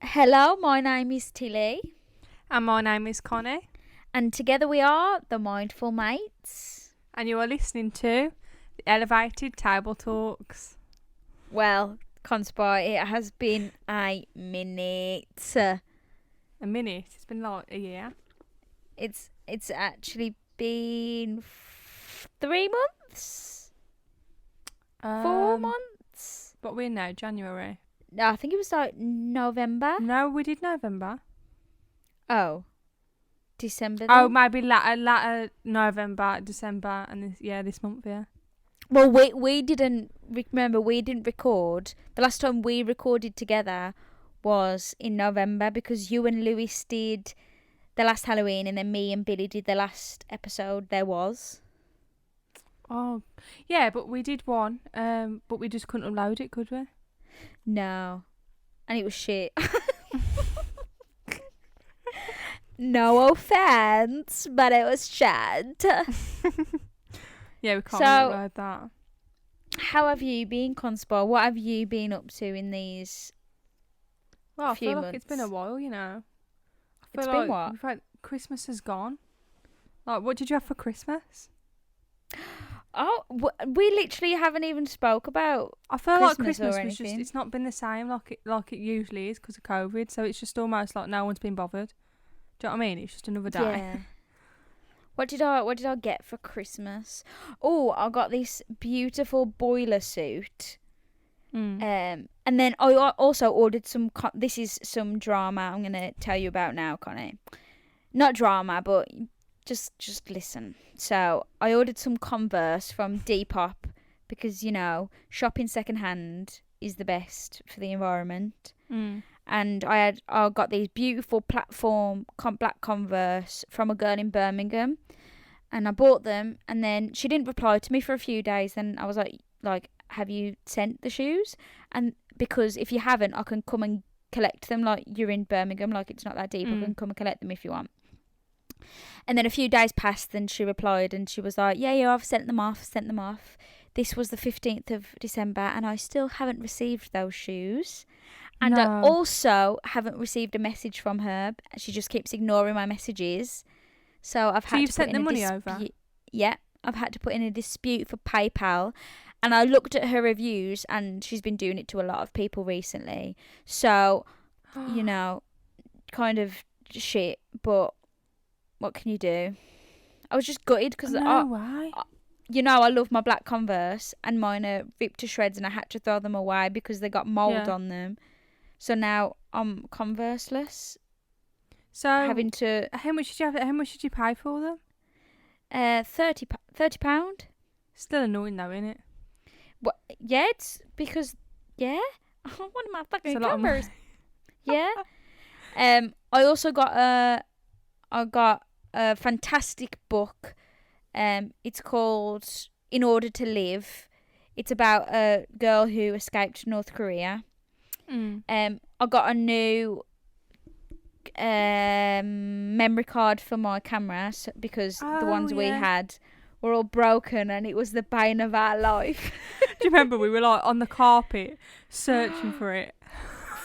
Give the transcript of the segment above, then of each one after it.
Hello, my name is Tilly, And my name is Connie, and together we are the Mindful Mates. and you are listening to the Elevated Table Talks. Well, Conspire, it has been a minute. A minute, it's been like a year. It's actually been 3 months, 4 months. But we're now January. No, I think it was like November. No, we did November. Oh, December. Oh, Then? maybe latter November, December, and this month, yeah. Well, we didn't remember. We didn't record. The last time we recorded together was in November because you and Lewis did the last Halloween, and then me and Billy did the last episode there was. Oh, yeah, but we did one, but we just couldn't upload it, could we? No. And it was shit. No offense, but it was shit. Yeah, we can't So- upload that. How have you been, Conspire? What have you been up to in these? Well, I few feel like it's been a months. while, you know. I feel It's like been what? we've had, Christmas has gone. Like, what did you have for Christmas? Oh, we literally haven't even spoke about. I feel like Christmas or Christmas was just, anything. it's not been the same like it usually is because of COVID, so it's just almost like no one's been bothered. Do you know what I mean? It's just another day. Yeah. What did I get for Christmas? Oh, I got this beautiful boiler suit. Mm. And then I also ordered some. This is some drama I'm gonna tell you about now, Connie. Not drama, but just listen. So I ordered some Converse from Depop because shopping secondhand is the best for the environment. Mm. And I got these beautiful platform black Converse from a girl in Birmingham, and I bought them. And then she didn't reply to me for a few days. Then I was like, have you sent the shoes? And because if you haven't, I can come and collect them. Like, you're in Birmingham, like it's not that deep. I can come and collect them if you want. And then a few days passed, and she replied, and she was like, yeah, I've sent them off. This was the 15th of December, and I still haven't received those shoes. And I No. also haven't received a message from her. She just keeps ignoring my messages. So I've had you've to sent put the in money a over? dispute. Yeah, I've had to put in a dispute for PayPal. And I looked at her reviews, and she's been doing it to a lot of people recently. So, kind of shit. But what can you do? I was just gutted because No way. I love my black Converse, and mine are ripped to shreds, and I had to throw them away because they got mould Yeah. on them. So now I'm Converseless, So having to how much did you pay for them? £30. Still annoying though, isn't it? What? Yeah, it's because one of my It's fucking a lot of money. Converse. Yeah. I also got a fantastic book. It's called In Order to Live. It's about a girl who escaped North Korea. Mm. I got a new memory card for my camera because the ones we yeah. had were all broken, and it was the bane of our life. Do you remember we were like on the carpet searching for it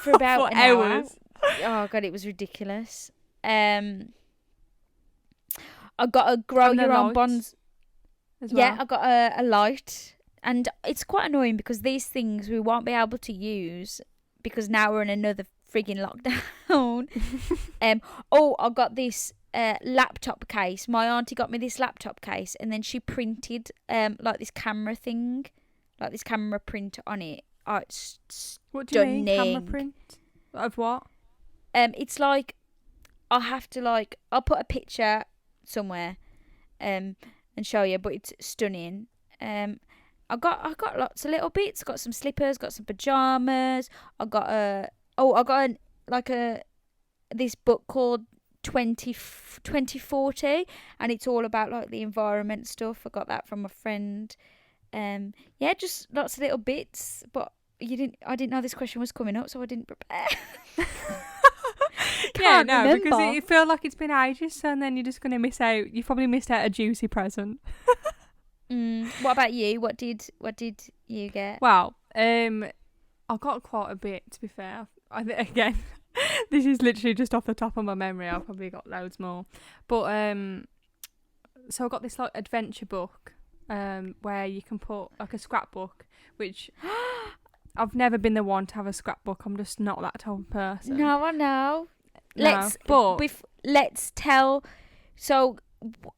For about for an hour. hours? Oh god, it was ridiculous. I got a grow And the your own lights bonds. as Yeah, well. I got a light, and it's quite annoying because these things we won't be able to use because now we're in another frigging lockdown. I got this laptop case. My auntie got me this laptop case, and then she printed like this camera thing, like this camera print on it. Oh, it's What do you mean? Camera stunning. print? Of what? It's like I'll put a picture somewhere, and show you, but it's stunning. I got lots of little bits. Got some slippers. Got some pajamas. I got this book called 2040, and it's all about like the environment stuff. I got that from a friend. Yeah, just lots of little bits. But I didn't know this question was coming up, so I didn't prepare. Yeah, Can't no, because remember. it feel like it's been ages, so and then you're just gonna miss out. You probably missed out a juicy present. What about you? What did you get? Well, I got quite a bit, to be fair. I think again, This is literally just off the top of my memory. I've probably got loads more. But so I got this like adventure book where you can put like a scrapbook, which I've never been the one to have a scrapbook. I'm just not that type of person. No, I know. No, Let's tell. So,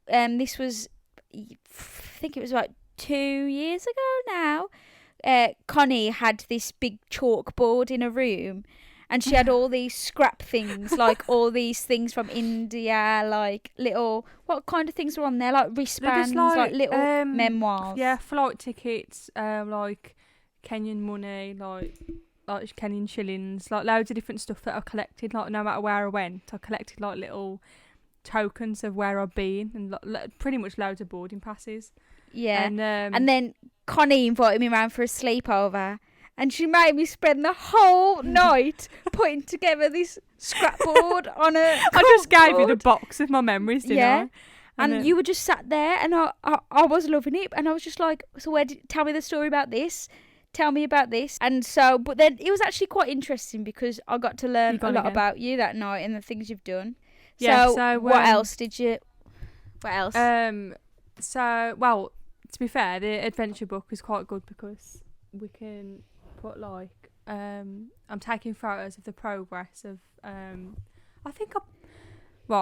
this was, I think it was about 2 years ago now. Connie had this big chalkboard in a room, and she had all these scrap things, like all these things from India, like little, what kind of things were on there? Like wristbands, like little memoirs. Yeah, flight tickets, like Kenyan money, like Kenyan shillings, like loads of different stuff that I collected. Like no matter where I went, I collected like little tokens of where I've been, and pretty much loads of boarding passes. Yeah, and then Connie invited me around for a sleepover, and she made me spend the whole night putting together this scrapboard on a. I just gave you the box of my memories, didn't I? And you were just sat there, and I was loving it, and I was just like, so tell me the story about this. Tell me about this. And so, but then it was actually quite interesting because I got to learn a lot about you that night and the things you've done. Yeah. So what else did you? What else? So, well, to be fair, the adventure book is quite good because we can put like I'm taking photos of the progress of I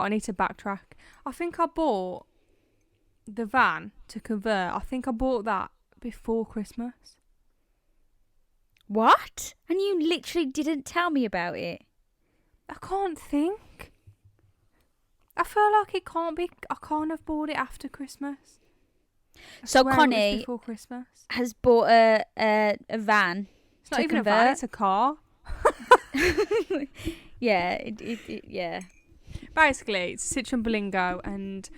need to backtrack. I think I bought the van to convert. I think I bought that before Christmas. What? And you literally didn't tell me about it? I can't think. I feel like it can't be. I can't have bought it after Christmas. So Connie before Christmas has bought a van. It's not even a van; it's a car. Yeah, yeah. Basically, it's a Citroen Berlingo, and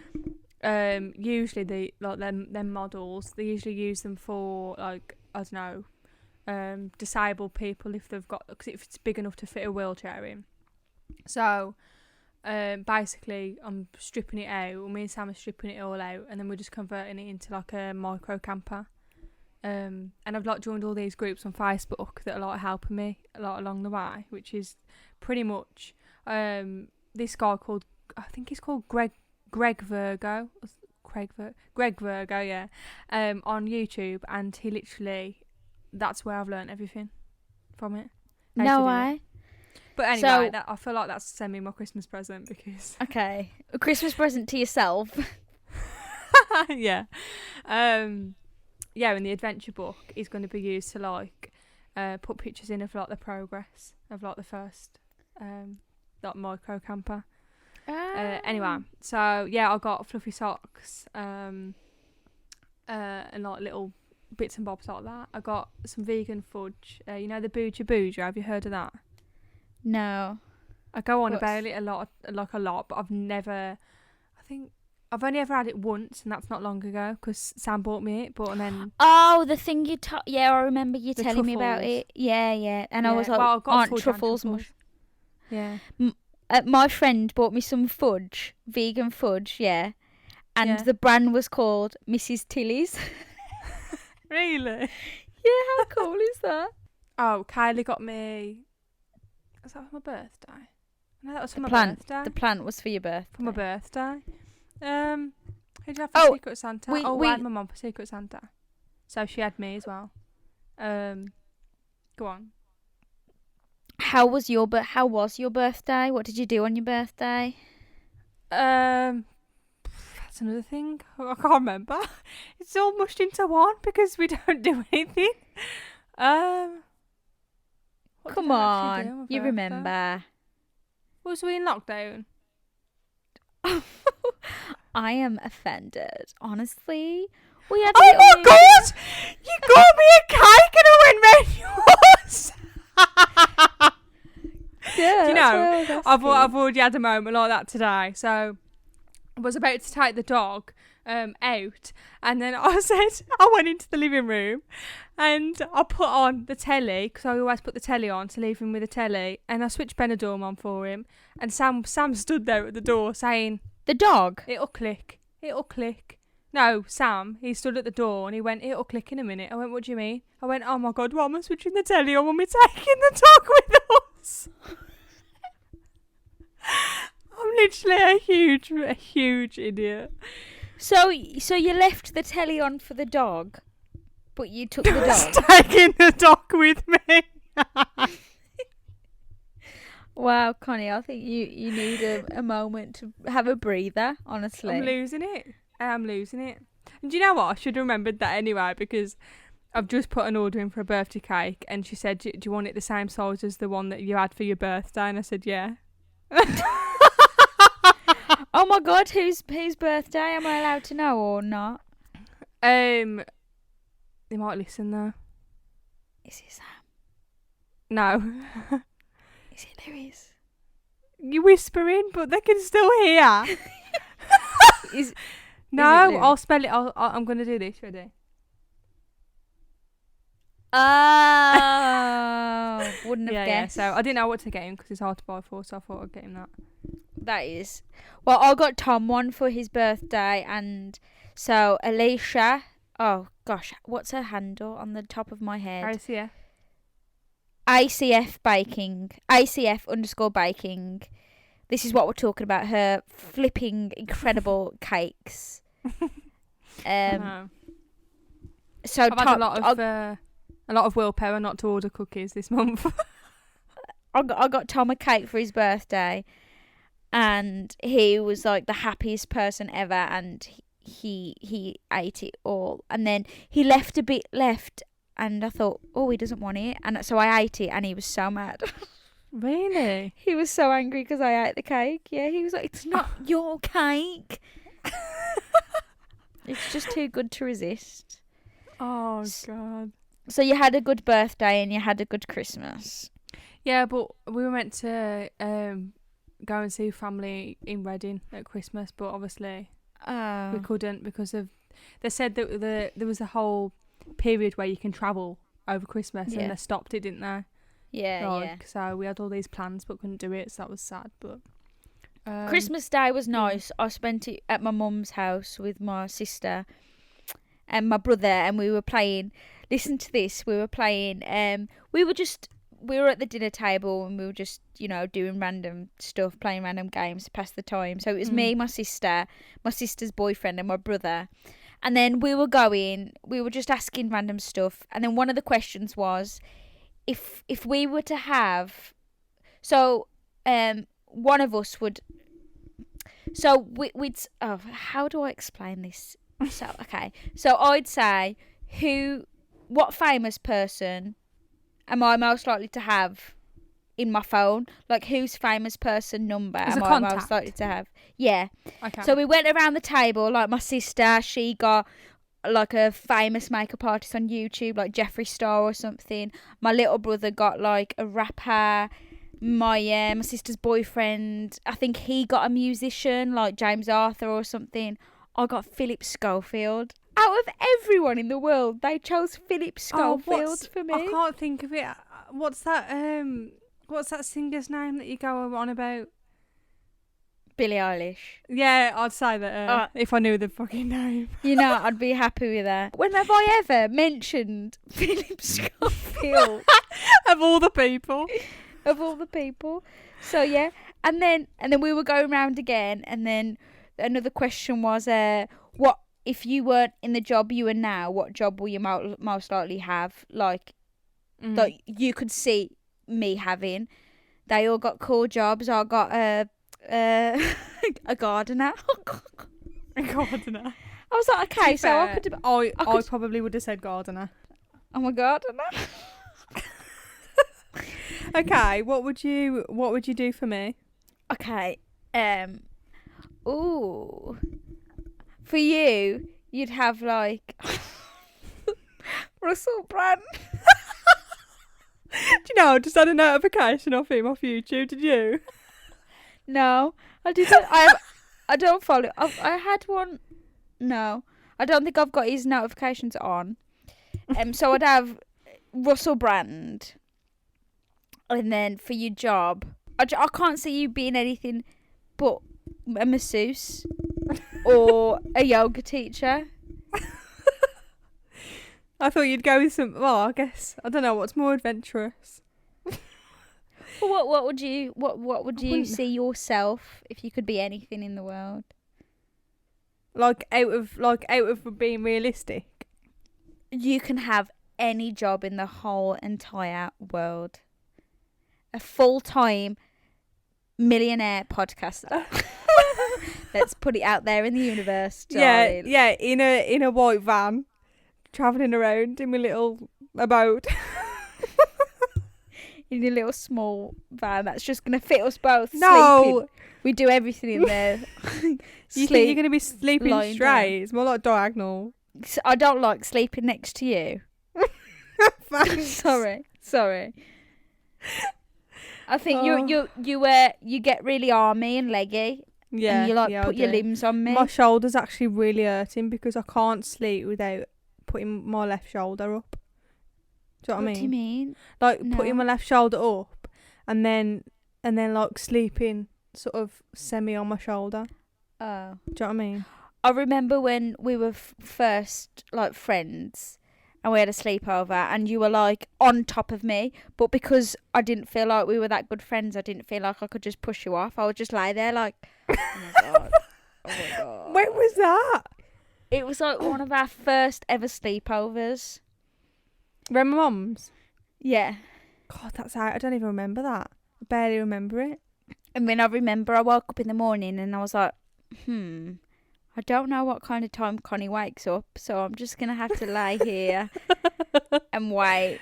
usually them models, they usually use them for like, I don't know, disabled people if it's big enough to fit a wheelchair in. So basically I'm stripping it out, me and Sam are stripping it all out, and then we're just converting it into like a micro camper. And I've like joined all these groups on Facebook that are like helping me a lot along the way, which is pretty much this guy called, I think he's called Greg Virgo, Greg Virgo, yeah, on YouTube, and he literally, that's where I've learned everything from it. No way. But anyway, I feel like that's send me my Christmas present because. Okay, a Christmas present to yourself. Yeah, yeah. And the adventure book is going to be used to like put pictures in of like the progress of like the first like micro camper. Anyway, so yeah, I got fluffy socks and like little bits and bobs like that. I got some vegan fudge. You know the Booja Booja. Have you heard of that? No. I go on about it a lot, but I've only ever had it once, and that's not long ago because Sam bought me it. But and then the thing you I remember you telling me about it. Yeah, and I was like, well, aren't truffles much? Yeah. My friend bought me some fudge, vegan fudge, yeah, and the brand was called Mrs. Tilly's. Really? Yeah, how cool is that? Oh, Kylie got me. Was that for my birthday? No, that was for my birthday. The plant was for your birthday. For my birthday. Who did I have for Secret Santa? I had my mum for Secret Santa. So she had me as well. Go on. How was your birthday? What did you do on your birthday? That's another thing. I can't remember. It's all mushed into one because we don't do anything. Come on, you remember. Was we in lockdown? I am offended, honestly. We had oh my god! You got me a cake and I went yours. Yeah, do you know, I've already had a moment like that today. So I was about to take the dog out, and then I went into the living room and I put on the telly because I always put the telly on to leave him with the telly, and I switched Benidorm on for him, and Sam stood there at the door saying, "The dog? It'll click. No, Sam, he stood at the door and he went, "It'll click in a minute." I went, "What do you mean?" I went, "Oh my god, why am I switching the telly on when we're taking the dog with us?" literally a huge idiot. So you left the telly on for the dog, but you took the I was dog. taking the dog with me. Wow, Connie, I think you need a moment to have a breather, honestly. I'm losing it. I'm losing it. And do you know what? I should have remembered that anyway, because I've just put an order in for a birthday cake, and she said, do you want it the same size as the one that you had for your birthday? And I said, yeah. Oh my God, whose birthday? Am I allowed to know or not? They might listen though. Is it Sam? No. Is it Lewis? You whispering, but they can still hear. No, I'll spell it. I'm going to do this. Ready? Oh, wouldn't have guessed. So I didn't know what to get him because it's hard to buy for, so I thought I'd get him that. That is. Well, I got Tom one for his birthday, and so Alicia. Oh gosh, what's her handle on the top of my head? ICF. ICF baking. ICF_baking. This is what we're talking about. Her flipping incredible cakes. No. So I've had a lot of willpower not to order cookies this month. I got Tom a cake for his birthday, and he was like the happiest person ever, and he ate it all, and then he left a bit left, and I thought, oh, he doesn't want it, and so I ate it, and he was so mad. Really? He was so angry because I ate the cake. Yeah, he was like, it's not your cake. It's just too good to resist. Oh God. So you had a good birthday and you had a good Christmas. Yeah, but we were meant to go and see family in Reading at Christmas, but obviously we couldn't because of. They said that there was a whole period where you can travel over Christmas, and they stopped it, didn't they? Yeah, So we had all these plans but couldn't do it, so that was sad. But Christmas Day was nice. I spent it at my mum's house with my sister and my brother, and we were playing. Listen to this. We were playing. We were at the dinner table, and we were just, doing random stuff, playing random games to pass the time. So it was me, my sister, my sister's boyfriend, and my brother. And then we were just asking random stuff. And then one of the questions was, if we were to have, one of us would. So we'd. Oh, how do I explain this? So I'd say, what famous person am I most likely to have in my phone? Like, whose famous person number am I most likely to have? Yeah. Okay. So we went around the table. Like, my sister, she got like a famous makeup artist on YouTube, like Jeffree Star or something. My little brother got like a rapper. My sister's boyfriend, I think he got a musician like James Arthur or something. I got Philip Schofield. Out of everyone in the world, they chose Philip Schofield for me. I can't think of it. What's that singer's name that you go on about? Billie Eilish. Yeah, I'd say that if I knew the fucking name. I'd be happy with that. When have I ever mentioned Philip Schofield? Of all the people. Of all the people. So yeah, and then we were going round again, and then another question was, what if you weren't in the job you are now? What job will you most likely have? Like, that you could see me having. They all got cool jobs. I got a gardener. A gardener. I was like, okay, so I could. I probably would have said gardener. I'm a gardener. Okay, what would you do for me? Okay. For you, you'd have like Russell Brand. Do you know, I just had a notification of him off YouTube, did you? No, I didn't. I don't follow. I had one. No, I don't think I've got his notifications on. So I'd have Russell Brand. And then for your job, I can't see you being anything but a masseuse or a yoga teacher. I thought you'd go with some. Well, I guess I don't know what's more adventurous. Well, what would you I you wouldn't- see yourself if you could be anything in the world? Like out of being realistic. You can have any job in the whole entire world. A full-time millionaire podcaster. Let's put it out there in the universe, darling. Yeah, in a white van, travelling around in my little abode. In a little small van that's just going to fit us both. No, Sleeping. We do everything in there. you think you're gonna be sleeping lying straight? It's more like diagonal. I don't like sleeping next to you. Thanks. Sorry. I think Oh. you get really army and leggy, Yeah, and you like yeah, I put your do. limbs on me. My shoulder's actually really hurting because I can't sleep without putting my left shoulder up. Do you know what I What do you mean? mean? Like No. putting my left shoulder up, and then like sleeping sort of semi on my shoulder. Oh. Do you know what I mean? I remember when we were first like friends and we had a sleepover and you were like on top of me, but because I didn't feel like we were that good friends, I didn't feel like I could just push you off. I would just lie there like, oh my god. Oh my god. When was that? It was like one of our first ever sleepovers. When my mum's. Yeah. God, that's out. I don't even remember that. I barely remember it. And then I remember I woke up in the morning and I was like, I don't know what kind of time Connie wakes up, so I'm just going to have to lie here and wait.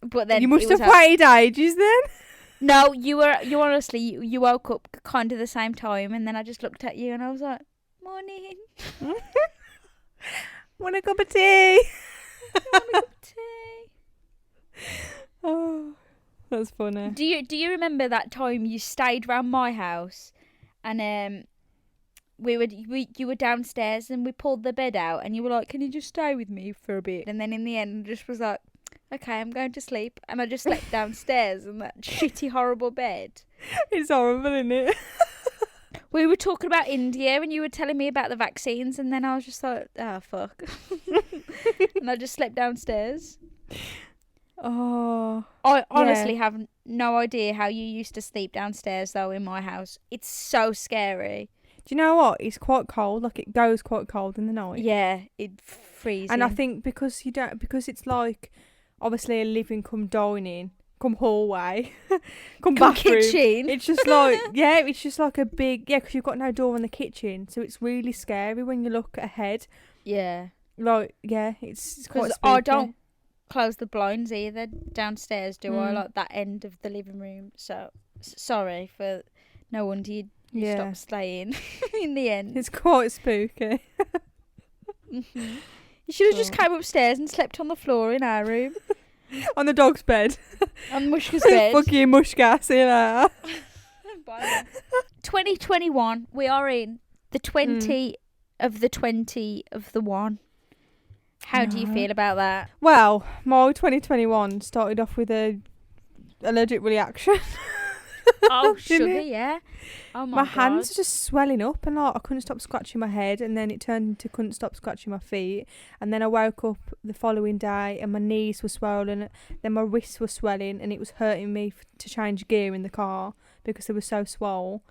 But then You must it was have waited ages then. No, you honestly, you woke up kind of the same time, and then I just looked at you and I was like, morning, Want a cup of tea? tea. Oh, that's funny. Do you remember that time you stayed round my house, and you were downstairs and we pulled the bed out and you were like, can you just stay with me for a bit? And then in the end, I just was like, okay, I'm going to sleep, and I just slept downstairs in that shitty, horrible bed. It's horrible, isn't it? We were talking about India and you were telling me about the vaccines, and then I was just like, oh, fuck. And I just slept downstairs. Oh, I honestly have no idea how you used to sleep downstairs, though, in my house. It's so scary. do you know what? It's quite cold. Like it goes quite cold in the night. Yeah, it freezes. And I think because it's like obviously a living come dining, come hallway, come bathroom. kitchen. It's just like it's just like a big because you've got no door in the kitchen, so it's really scary when you look ahead. Yeah. Like it's quite Because spooky. I don't close the blinds either downstairs, do I? Mm. Like that end of the living room. So sorry for no wonder you Yeah, stopped staying in the end. it's quite spooky. Mhm. You should have just Oh. came upstairs and slept on the floor in our room On the dog's bed. on Mushka's bed. Fuck you, Mushka. See you later. 2021. We are in the 20 of the 20 of the 1. How do you No. feel about that? Well, my 2021 started off with a allergic reaction. Oh, Didn't sugar, it? yeah. Oh my My God. hands were just swelling up, and like I couldn't stop scratching my head, and then it turned into couldn't stop scratching my feet, and then I woke up the following day and my knees were swollen, then my wrists were swelling, and it was hurting me to change gear in the car because they were so swole.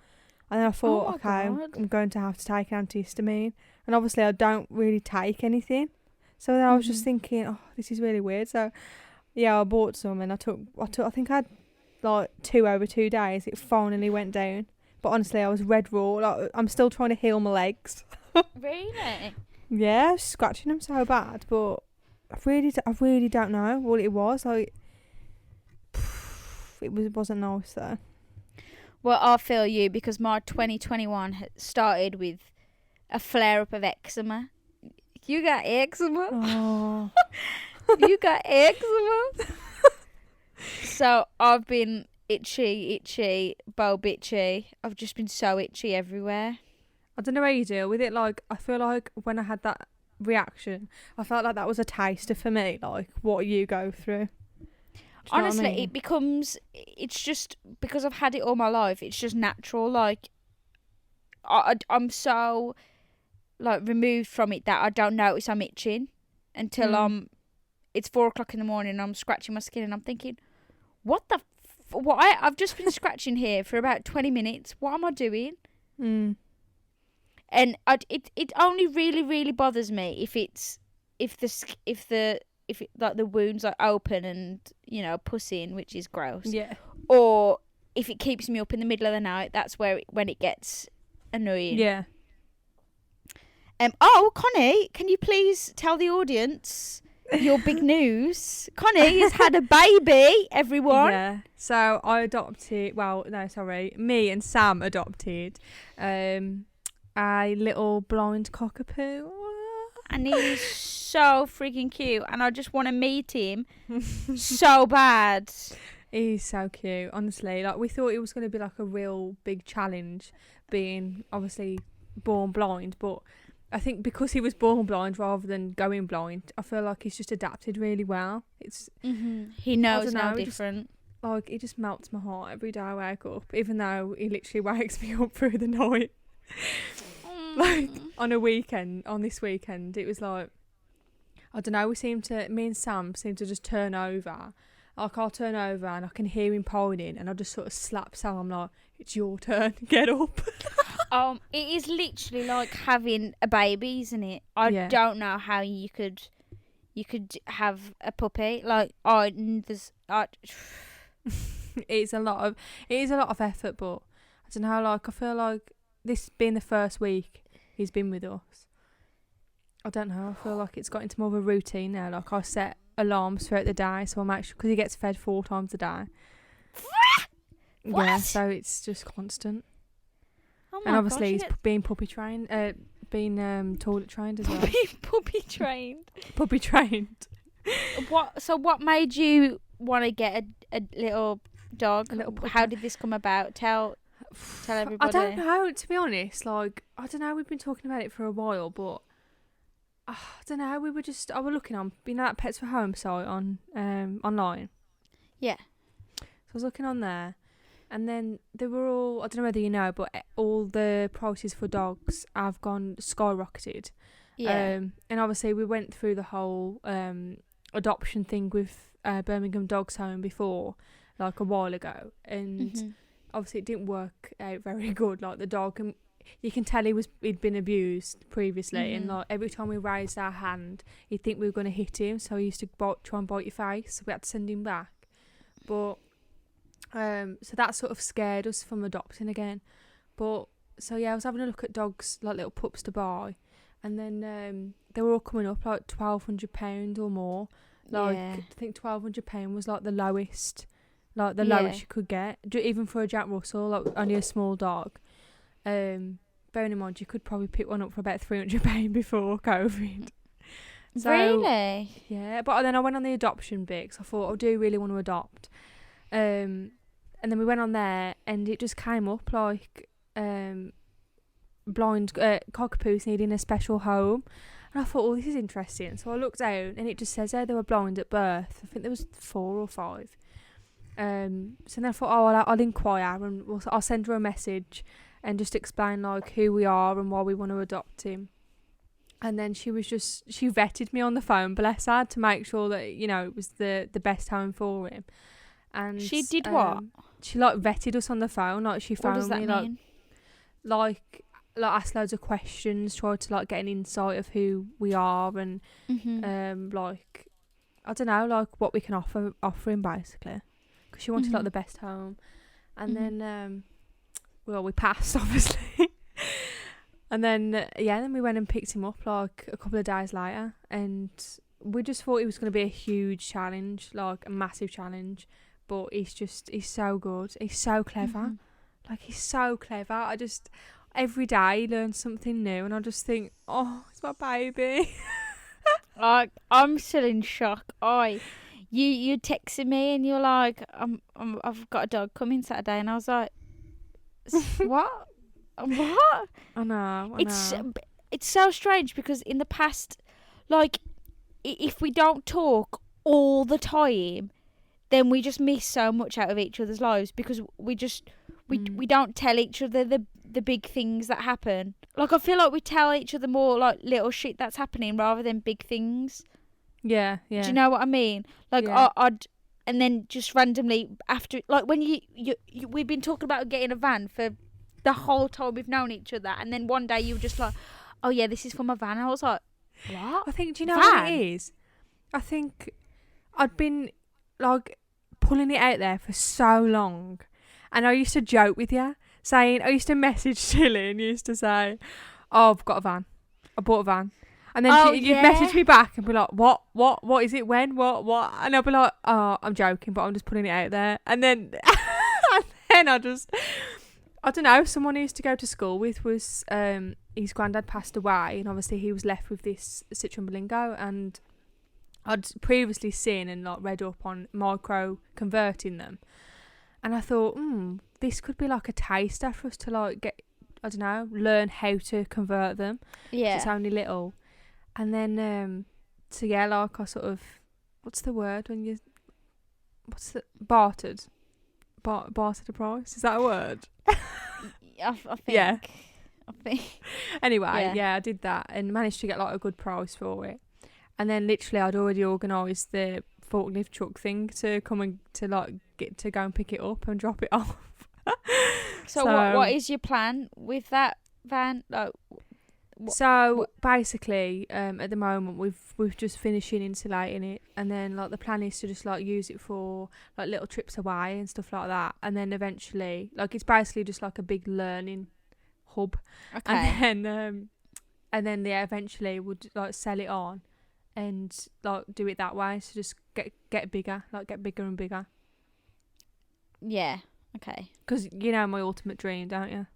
And then I thought, my okay, God. I'm going to have to take an antihistamine, and obviously I don't really take anything, so then I was just Mhm. thinking, oh, this is really weird. So yeah, I bought some, and I think I had like 2 over 2 days. It finally went down. But honestly, I was red raw. Like, I'm still trying to heal my legs. Really? Yeah, I was scratching them so bad, but I really don't know what it was. Like, it wasn't nice though. Well, I feel you because my 2021 started with a flare up of eczema. You got eczema? Oh, You got eczema? So I've been itchy, bow bitchy. I've just been so itchy everywhere. I don't know how you deal with it. Like, I feel like when I had that reaction, I felt like that was a taster for me. Like, what you go through. Do you know what I Honestly, mean? it's just because I've had it all my life. It's just natural. Like, I'm so like removed from it that I don't notice I'm itching until Mm. it's 4 o'clock in the morning and I'm scratching my skin and I'm thinking, what the I've just been scratching here for about 20 minutes. What am I doing? Mm. And it only really bothers me if like the wounds are open and pussing, which is gross. Yeah. Or if it keeps me up in the middle of the night, that's when it gets annoying. Yeah. Oh, Connie, can you please tell the audience your big news? Connie has had a baby, everyone. Yeah. So I adopted. Well, no, sorry. Me and Sam adopted a little blind cockapoo. And he's so freaking cute, and I just want to meet him so bad. He's so cute, honestly. Like, we thought it was going to be like a real big challenge, being obviously born blind, but I think because he was born blind rather than going blind, I feel like he's just adapted really well. It's He knows no different. Like, it just melts my heart every day I wake up, even though he literally wakes me up through the night. Like, on this weekend, it was like, I don't know, me and Sam seem to just turn over. Like, I'll turn over and I can hear him pointing, and I just sort of slap Sam. I'm like, it's your turn, get up. It is literally like having a baby, isn't it? I don't know how you could have a puppy. Like, it is a lot of effort, but I don't know, like, I feel like this being the first week he's been with us, I don't know, I feel like it's got into more of a routine now. Like, I set alarms throughout the day, so I'm actually, because he gets fed 4 times a day. What? Yeah, so it's just constant. Oh my and obviously gosh, he's being puppy trained, being toilet trained as well. Puppy trained. Puppy trained. What made you want to get a little dog? A little puppy. How did this come about? Tell everybody. I don't know, to be honest. Like, I don't know, we've been talking about it for a while, but I don't know, I was looking on, that Pets for Home site on online. Yeah. So I was looking on there, and then they were all, I don't know whether you know, but all the prices for dogs have gone skyrocketed. Yeah. And obviously we went through the whole adoption thing with Birmingham Dogs Home before, like a while ago, and obviously it didn't work out very good. Like, the dog, and you can tell he'd been abused previously, and like every time we raised our hand, he'd think we were going to hit him, so he used to try and bite your face. So we had to send him back. But so that sort of scared us from adopting again. But so yeah, I was having a look at dogs, like little pups to buy, and then they were all coming up like £1,200 or more. Like, I think £1,200 was like the lowest. Like, the lowest you could get, even for a Jack Russell, like only a small dog. Bearing in mind, you could probably pick one up for about £300 before COVID. So, really? Yeah, but then I went on the adoption bit, because I thought I do really want to adopt. And then we went on there, and it just came up like blind cockapoos needing a special home. And I thought, oh, this is interesting. So I looked out, and it just says they were blind at birth. I think there was 4 or 5. So then I thought, I'll inquire, and I'll send her a message and just explain like who we are and why we want to adopt him. And then she vetted me on the phone, bless her, to make sure that, it was the best home for him. And she did what? She like vetted us on the phone. Like, she phoned what does that me mean? like asked loads of questions, tried to like get an insight of who we are, and like, I don't know, like what we can offer him, basically. Because she wanted like the best home. And then we passed, obviously. And then then we went and picked him up like a couple of days later, and we just thought it was going to be a huge challenge, like a massive challenge. But he's so good. He's so clever. Like, he's so clever. Every day he learns something new, and I just think, oh, it's my baby. I'm still in shock. You texted me and you're like, I've got a dog coming Saturday, and I was like, what? What? I know. It's so strange, because in the past, like, if we don't talk all the time, then we just miss so much out of each other's lives, because we don't tell each other the big things that happen. Like, I feel like we tell each other more like little shit that's happening rather than big things. Yeah. Do you know what I mean? Like, yeah. and then just randomly after, like when you we've been talking about getting a van for the whole time we've known each other, and then one day you were just like, oh yeah, this is for my van. I was like, what? I think, do you know what Van? it is? I think I'd been like pulling it out there for so long, and I used to joke with you, saying, I used to message Tilly and used to say, oh, I've got a van. I bought a van. And then you'd message me back and be like, what is it, when, what? And I'll be like, oh, I'm joking, but I'm just putting it out there. And then, and then I don't know, someone I used to go to school with was, his granddad passed away, and obviously he was left with this Citroen Berlingo, and I'd previously seen and like read up on micro converting them, and I thought, this could be like a taster for us to like get, I don't know, learn how to convert them. Yeah. It's only little. And then, so yeah, like I sort of, what's the word when you, bartered? Bartered a price? Is that a word? I think. Yeah. I think. Anyway, yeah, I did that and managed to get like a good price for it. And then literally I'd already organised the forklift truck thing to come and to like get to go and pick it up and drop it off. So what is your plan with that van? Like, basically, at the moment we've just finishing insulating it, and then like the plan is to just like use it for like little trips away and stuff like that, and then eventually like it's basically just like a big learning hub. Okay. And then yeah, eventually would like sell it on and like do it that way, so just get bigger, like get bigger and bigger. Yeah. Okay. Because you know my ultimate dream, don't you?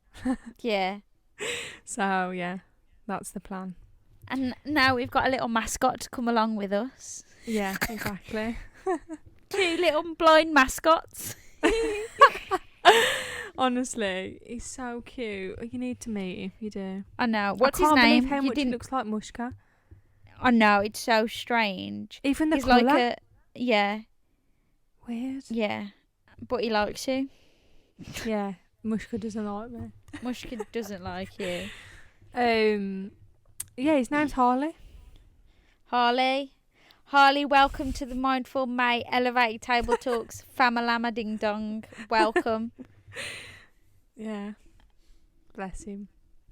Yeah. So yeah, that's the plan. And now we've got a little mascot to come along with us. Yeah, exactly. 2 little blind mascots. Honestly, he's so cute. You need to meet him. You do. I know. What's I his can't name? believe how much he looks like Mushka. I know, it's so strange. Even the He's colour. like a, yeah, Weird. yeah, but he likes you. Yeah, Mushka doesn't like me. Mushka doesn't like you. Yeah, his name's Harley. Harley, welcome to the Mindful May Elevated Table Talks Famalama Ding Dong. Welcome. Yeah. Bless him.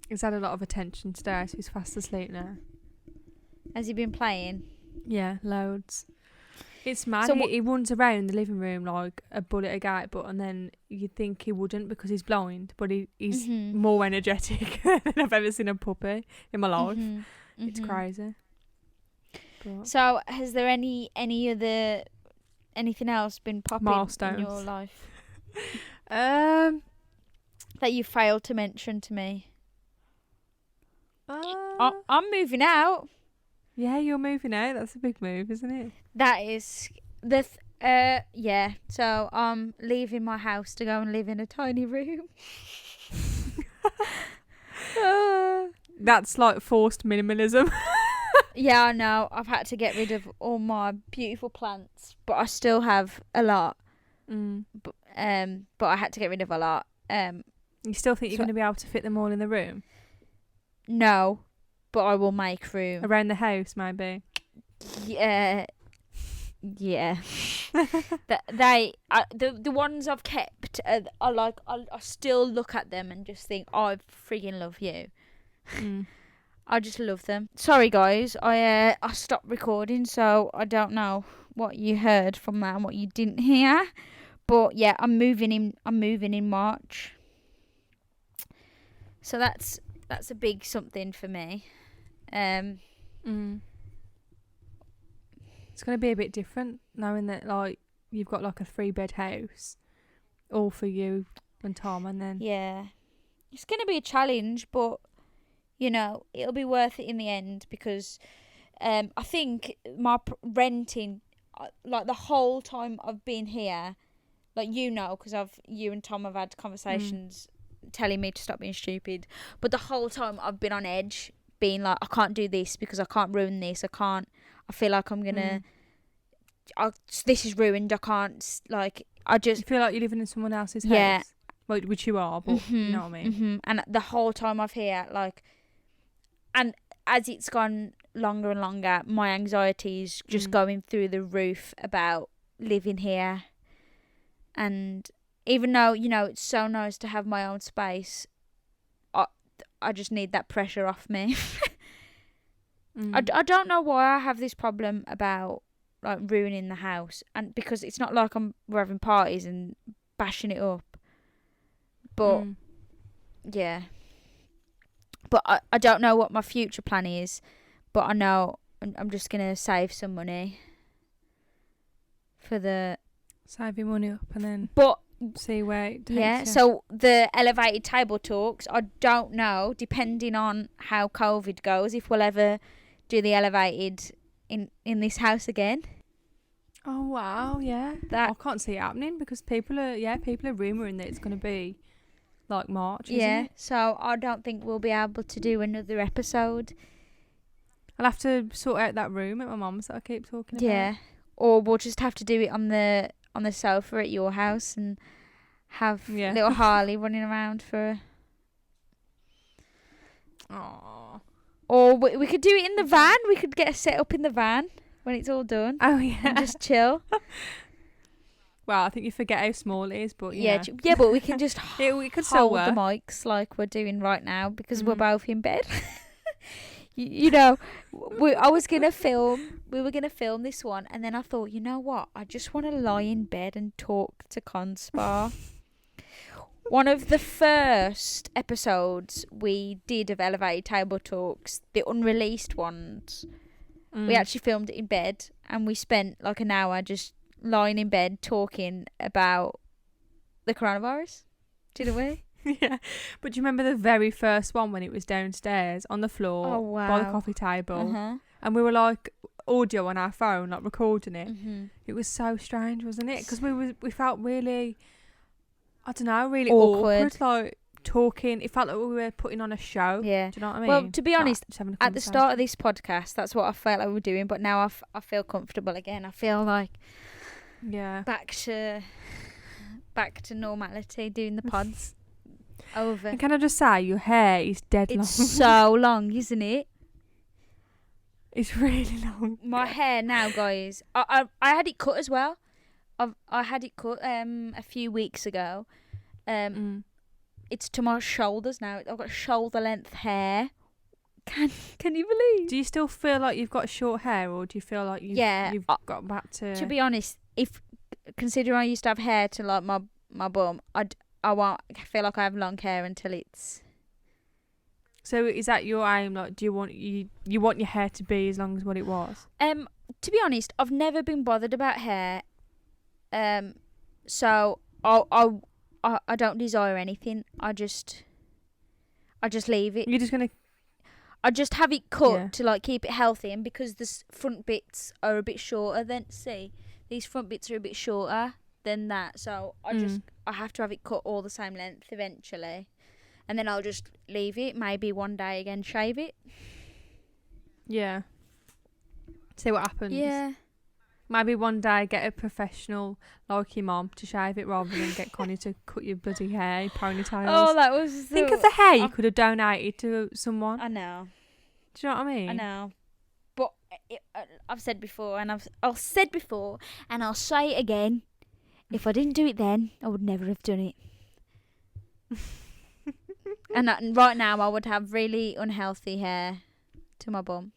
He's had a lot of attention today, so he's fast asleep now. Has he been playing? Yeah, loads. It's mad. So he runs around the living room like a bull at a gate, and then you'd think he wouldn't because he's blind, but he's more energetic than I've ever seen a puppy in my life. It's crazy. But So has there anything else been popping milestones in your life um that you failed to mention to me? I'm moving out. Yeah, you're moving out. That's a big move, isn't it? That is yeah. So I'm leaving my house to go and live in a tiny room. That's like forced minimalism. Yeah, I know. I've had to get rid of all my beautiful plants, but I still have a lot. But I had to get rid of a lot. You still think you're going to be able to fit them all in the room? No, but I will make room. Around the house, maybe? Yeah. Yeah. The ones I've kept are like, I still look at them and just think, I friggin' love you. I just love them. Sorry guys, I stopped recording, so I don't know what you heard from that and what you didn't hear. But yeah, I'm moving in March. So that's a big something for me. It's going to be a bit different knowing that like you've got like a 3-bed house all for you and Tom, and then yeah, it's going to be a challenge, but you know, it'll be worth it in the end because I think my renting, like the whole time I've been here, like because you and Tom have had conversations telling me to stop being stupid, but the whole time I've been on edge, being like, I can't do this because I can't ruin this. I feel like I'm gonna. This is ruined. I can't. Like, I just you feel like you're living in someone else's house. Well, which you are, but you know what I mean. And the whole time I've here, like, and as it's gone longer and longer, my anxiety is just going through the roof about living here. And even though, you know, it's so nice to have my own space, I just need that pressure off me. I don't know why I have this problem about like ruining the house, and because it's not like we're having parties and bashing it up, but yeah. But I don't know what my future plan is, but I know I'm just gonna save some money for the Save your money up and then but see where it takes yeah. you. So the elevated table talks, I don't know, depending on how COVID goes, if we'll ever do the elevated in this house again. Oh wow, yeah. I can't see it happening because people are rumouring that it's going to be like March, isn't it? So I don't think we'll be able to do another episode. I'll have to sort out that room at my mum's that I keep talking about. Yeah. Or we'll just have to do it on the sofa at your house and have little Harley running around for Aww. Or we could do it in the van. We could get a set up in the van when it's all done. Oh yeah. And just chill. Well, I think you forget how small it is, but yeah, but we can just we could still hold work. the mics like we're doing right now because we're both in bed. you know, we were gonna film this one, and then I thought, you know what? I just want to lie in bed and talk to Conspar. One of the first episodes we did of Elevated Table Talks, the unreleased ones, we actually filmed it in bed, and we spent like an hour just lying in bed talking about the coronavirus, didn't we? Yeah, but do you remember the very first one when it was downstairs on the floor by the coffee table, and we were like audio on our phone, like recording it. It was so strange, wasn't it? Because we felt really, I don't know, really awkward, like talking. It felt like we were putting on a show. Yeah, do you know what I mean? Well, to be honest, at the start of this. this podcast, that's what I felt like we were doing. But now I feel comfortable again. I feel like back to normality, doing the pods. Over. And can I just say, your hair is dead long. It's so long, isn't it? It's really long. My hair now, guys. I had it cut as well. I had it cut a few weeks ago. It's to my shoulders now. I've got shoulder length hair. Can you believe? Do you still feel like you've got short hair, or do you feel like you've got back to? To be honest, considering I used to have hair to like my bum, I feel like I have long hair until it's. So is that your aim? Like, do you want your hair to be as long as what it was? To be honest, I've never been bothered about hair. So I don't desire anything. I just leave it. You're just gonna. I just have it cut to like keep it healthy, and because the front bits are a bit shorter these front bits are a bit shorter than that, so I have to have it cut all the same length eventually, and then I'll just leave it. Maybe one day again shave it. Yeah. See what happens. Yeah. Maybe one day get a professional like your mom to shave it rather than get Connie to cut your bloody hair, ponytails. Oh, that was. Think of the hair you could have donated to someone. I know. Do you know what I mean? I know. But I've said before, and I've said before, and I'll say it again. If I didn't do it then, I would never have done it. And right now, I would have really unhealthy hair to my bum.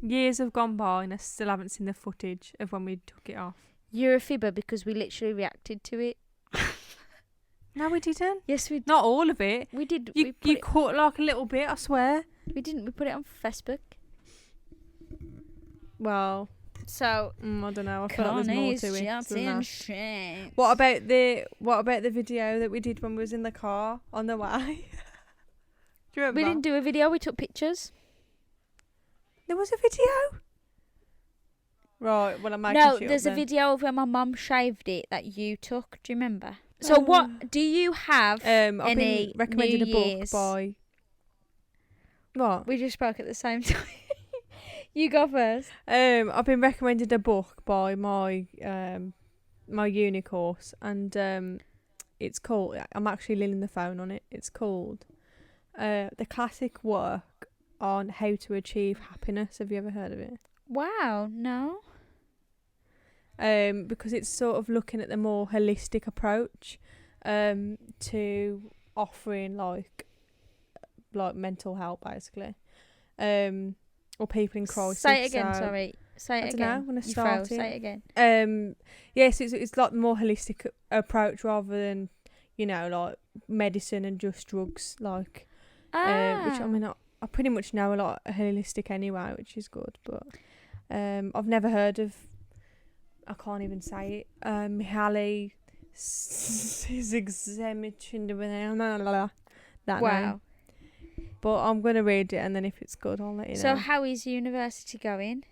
Years have gone by, and I still haven't seen the footage of when we took it off. You're a fibber because we literally reacted to it. No, we didn't. Yes, we did. Not all of it. We did. You caught like a little bit, I swear. We didn't. We put it on Facebook. Well, so I don't know. I feel like there's more to it than that. Shapes. What about the video that we did when we was in the car on the way? Do you remember? We didn't do a video. We took pictures. There was a video. Right. Well, I'm making No, sure there's a video of when my mum shaved it that you took. Do you remember? So what do you have? I've any been recommended New a book Year's? by. What? We just spoke at the same time. You go first. I've been recommended a book by my my uni course, and it's called. I'm actually leaning the phone on it. It's called The Classic Work on How to Achieve Happiness. Have you ever heard of it? Wow, no. because it's sort of looking at the more holistic approach to offering like mental help, basically, or people in crisis. Say it again. So, Sorry. Say it I again. don't know when I You started. froze. Say it again. Yes, it's like the more holistic approach rather than like medicine and just drugs, like which I mean I pretty much know a lot holistic anyway, which is good, but I've never heard of, I can't even say it, Mihaly Csikszentmihalyi, that Wow. name. But I'm going to read it, and then if it's good, I'll let you know. So how is university going?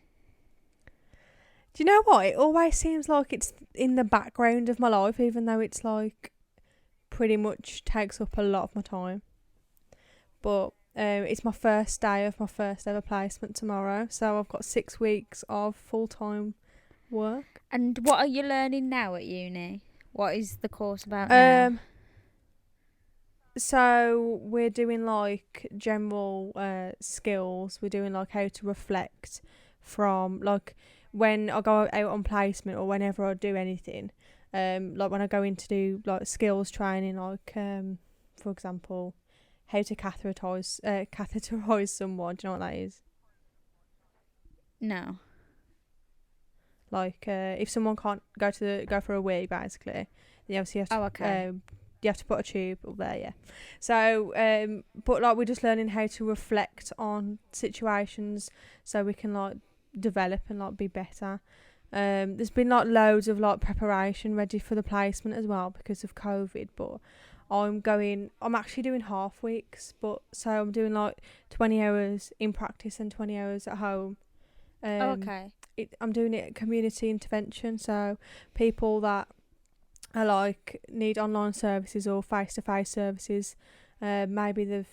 Do you know what? It always seems like it's in the background of my life, even though it's like pretty much takes up a lot of my time. But it's my first day of my first ever placement tomorrow, so I've got 6 weeks of full-time work. And what are you learning now at uni? What is the course about now? So we're doing like general skills. We're doing like how to reflect from like when I go out on placement or whenever I do anything. Like when I go in to do like skills training, like for example, how to catheterize someone. Do you know what that is? No. Like if someone can't go for a wee, basically, then obviously you have to. Oh, okay. You have to put a tube up there, yeah. So, but like we're just learning how to reflect on situations so we can like develop and like be better. There's been like loads of like preparation ready for the placement as well because of COVID, but I'm actually doing half weeks, but so I'm doing like 20 hours in practice and 20 hours at home. Okay. I'm doing it at community intervention, so people that are like need online services or face-to-face services. Maybe they've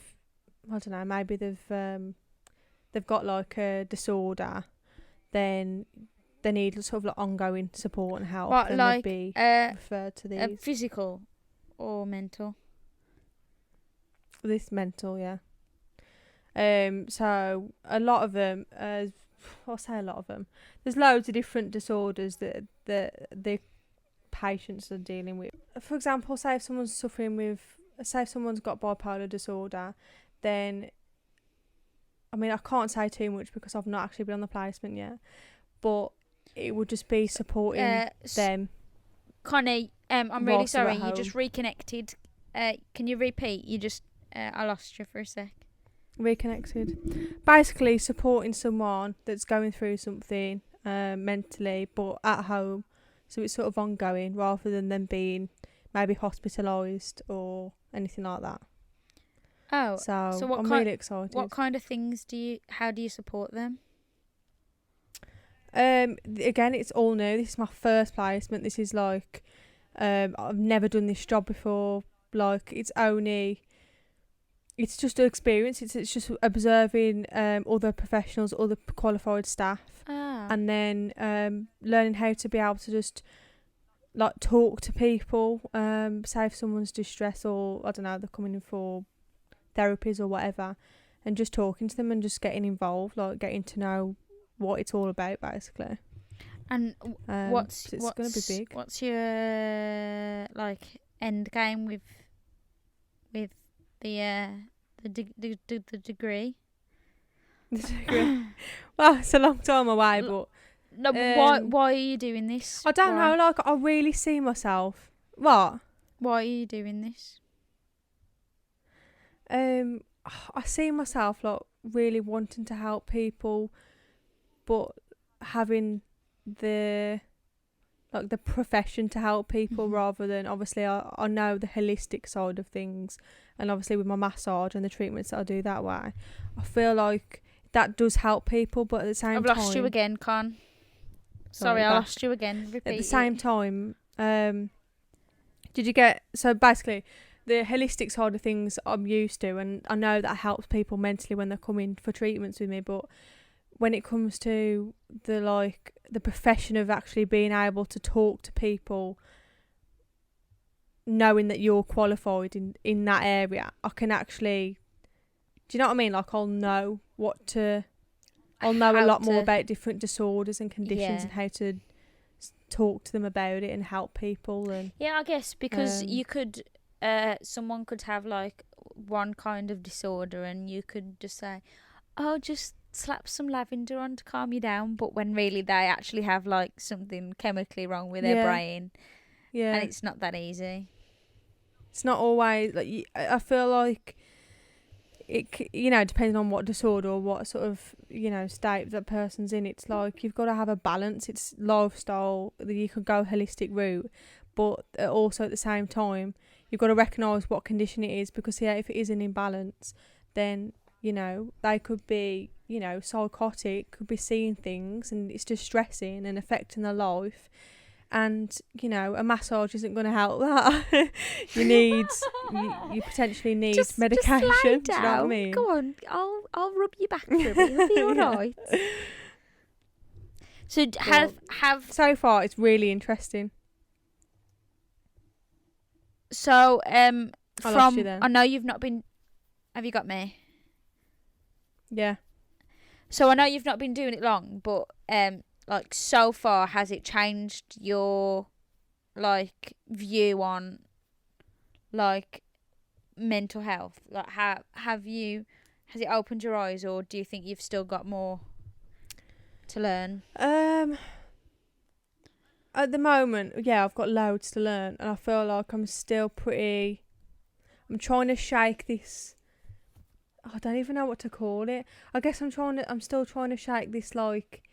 got like a disorder, then they need sort of like ongoing support and help. What, then like they'd be referred to these. physical or mental? This mental, yeah. So a lot of them, I'll say a lot of them. There's loads of different disorders that the patients are dealing with. For example, say if someone's got bipolar disorder, then I mean I can't say too much because I've not actually been on the placement yet, but it would just be supporting them. Connie, I'm really whilst they're sorry, at you home. just reconnected. Can you repeat? You just I lost you for a sec. Reconnected. Basically supporting someone that's going through something mentally but at home, so it's sort of ongoing rather than them being maybe hospitalised or anything like that. Oh, So I'm really excited. What kind of things how do you support them? Again, it's all new. This is my first placement. This is like I've never done this job before. Like it's just an experience. It's just observing other professionals, other qualified staff, and then learning how to be able to just like talk to people. Say if someone's distressed or I don't know, they're coming in for therapies or whatever, and just talking to them and just getting involved, like getting to know what it's all about, basically. And what's going to be big. What's your like end game with the degree? The degree. Well, it's a long time away, but no. But why are you doing this? I don't know. Like, I really see myself. What? Why are you doing this? I see myself like really wanting to help people, but having the profession to help people rather than obviously I know the holistic side of things, and obviously with my massage and the treatments that I do that way, I feel like that does help people, but at the same time I've lost you again, Con. Sorry, I lost you again. Repeat at the same time, did you get, so basically the holistic side of things I'm used to, and I know that helps people mentally when they're coming for treatments with me, but when it comes to the profession of actually being able to talk to people, knowing that you're qualified in that area, I can actually, do you know what I mean? Like I'll know a lot more about different disorders and conditions and how to talk to them about it and help people. And Yeah, I guess because Um, you could, someone could have like one kind of disorder, and you could just say, "Oh, just slap some lavender on to calm you down," but when really they actually have like something chemically wrong with their yeah, brain, and yeah. it's not that easy. It's not always like I feel like depending on what disorder or what sort of state that person's in, it's like you've got to have a balance. It's lifestyle that you could go holistic route, but also at the same time you've got to recognise what condition it is, because if it is an imbalance, then they could be psychotic, could be seeing things, and it's distressing and affecting their life. And a massage isn't going to help that. you potentially need medication. Just lay Do you know what I down. mean? Go on, I'll rub your back for a bit. It'll be all Yeah. right. So have So far, it's really interesting. so I lost you then. I know you've not been. Have you got me? Yeah. So I know you've not been doing it long, but like so far, has it changed your like view on like mental health? Like has it opened your eyes, or do you think you've still got more to learn? At the moment, yeah, I've got loads to learn, and I feel like I'm still pretty. I'm trying to shake this. I don't even know what to call it. I guess I'm still trying to shake this like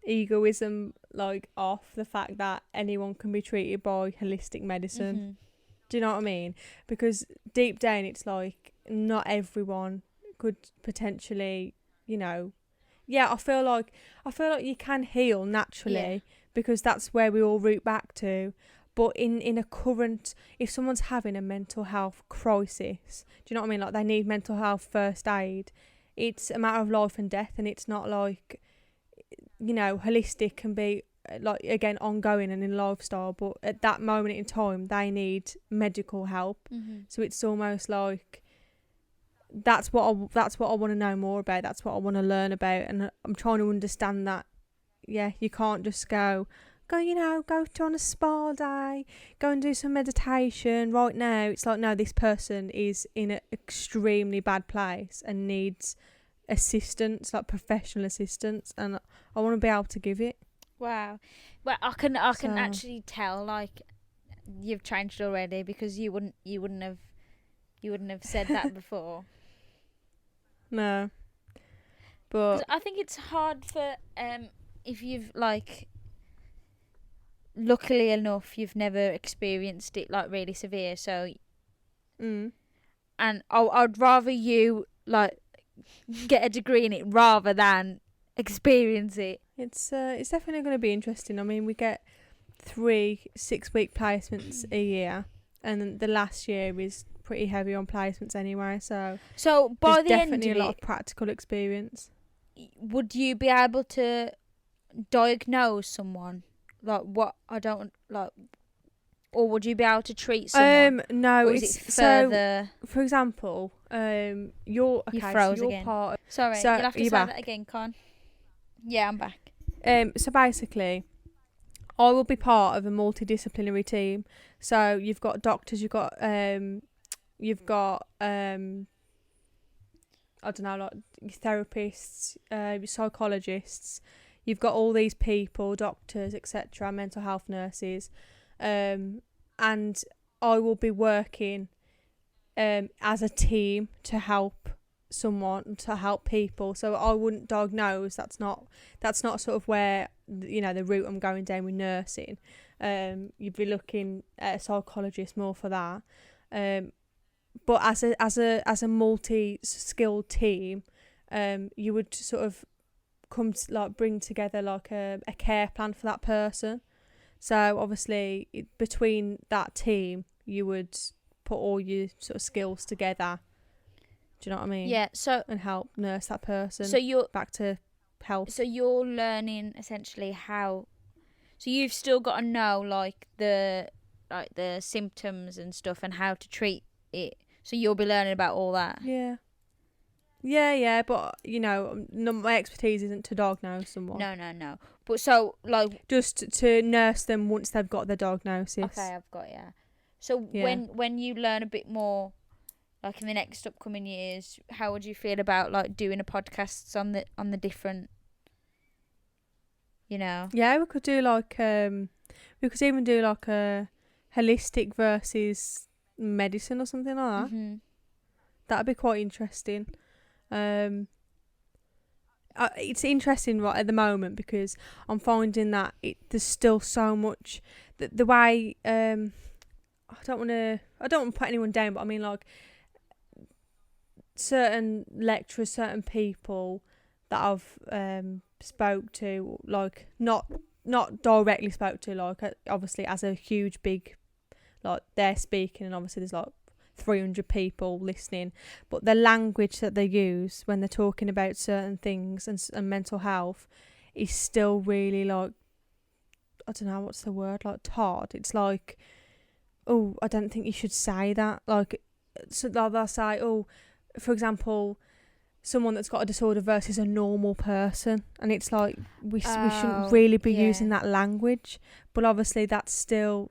egoism off the fact that anyone can be treated by holistic medicine. Mm-hmm. Do you know what I mean? Because deep down it's like not everyone could potentially, yeah, I feel like you can heal naturally, because that's where we all root back to. But in a current, if someone's having a mental health crisis, do you know what I mean? Like they need mental health first aid. It's a matter of life and death, and it's not like, holistic can be like again ongoing and in lifestyle. But at that moment in time, they need medical help. Mm-hmm. So it's almost like that's what I want to know more about. That's what I want to learn about, and I'm trying to understand that. Yeah, you can't just go on a spa day, go and do some meditation right now. It's like, no, this person is in an extremely bad place and needs assistance, like professional assistance, and I want to be able to give it. Wow. Well, I can actually tell like you've changed already, because you wouldn't have said that before. No, but 'Cause I think it's hard for if you've like, luckily enough, you've never experienced it like really severe. So, and I'd rather you like get a degree in it rather than experience it. it's definitely going to be interesting. I mean, we get 3 6-week placements a year, and then the last year is pretty heavy on placements anyway. So By there's the end definitely of a lot it, of practical experience. would you be able to diagnose someone like what I don't like, or would you be able to treat someone? No, or is it's it further? so. For example, you're okay. You froze so you're again. part. Sorry, so you'll have to you say back? that again, Con. Yeah, I'm back. So basically, I will be part of a multidisciplinary team. So you've got doctors, you've got I don't know, like therapists, psychologists. You've got all these people, doctors, etc., mental health nurses, and I will be working as a team to help someone, to help people. So I wouldn't diagnose. That's not sort of where the route I'm going down with nursing. You'd be looking at a psychologist more for that. But as a multi-skilled team, you would sort of bring together like a care plan for that person. So obviously between that team, you would put all your sort of skills together. Do you know what I mean? Yeah. So and help nurse that person you're back to health. So you're learning essentially how. So you've still got to know like the symptoms and stuff and how to treat it. So you'll be learning about all that. Yeah. But my expertise isn't to diagnose someone. No. But so like Just to nurse them once they've got the diagnosis. okay, I've got So Yeah. when you learn a bit more, like in the next upcoming years, how would you feel about like doing a podcast on the different, you know? Yeah, we could do like we could even do like a holistic versus medicine or something like that. Mhm. That'd be quite interesting. It's interesting right at the moment because I'm finding that there's still so much the way I don't want to put anyone down, but I mean like certain lecturers, certain people that I've spoke to, like not directly spoke to, like obviously as a huge big, like they're speaking and obviously there's like 300 people listening, but the language that they use when they're talking about certain things and mental health is still really like, I don't know what's the word, like tart. It's like, oh, I don't think you should say that. Like, so they'll say, oh, for example, someone that's got a disorder versus a normal person, and it's like we shouldn't really be using that language, but obviously that's still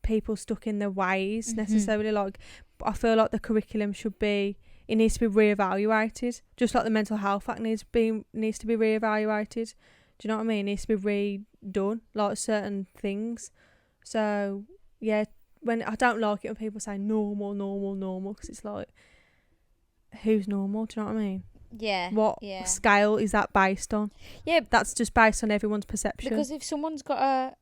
people stuck in their ways necessarily. Like, I feel like the curriculum it needs to be reevaluated, just like the mental health act needs to be reevaluated. Do you know what I mean? It needs to be redone, like certain things. So yeah, when I don't like it when people say normal, because it's like, who's normal? Do you know what I mean? Yeah. What scale is that based on? Yeah, That's just based on everyone's perception. because if someone's got a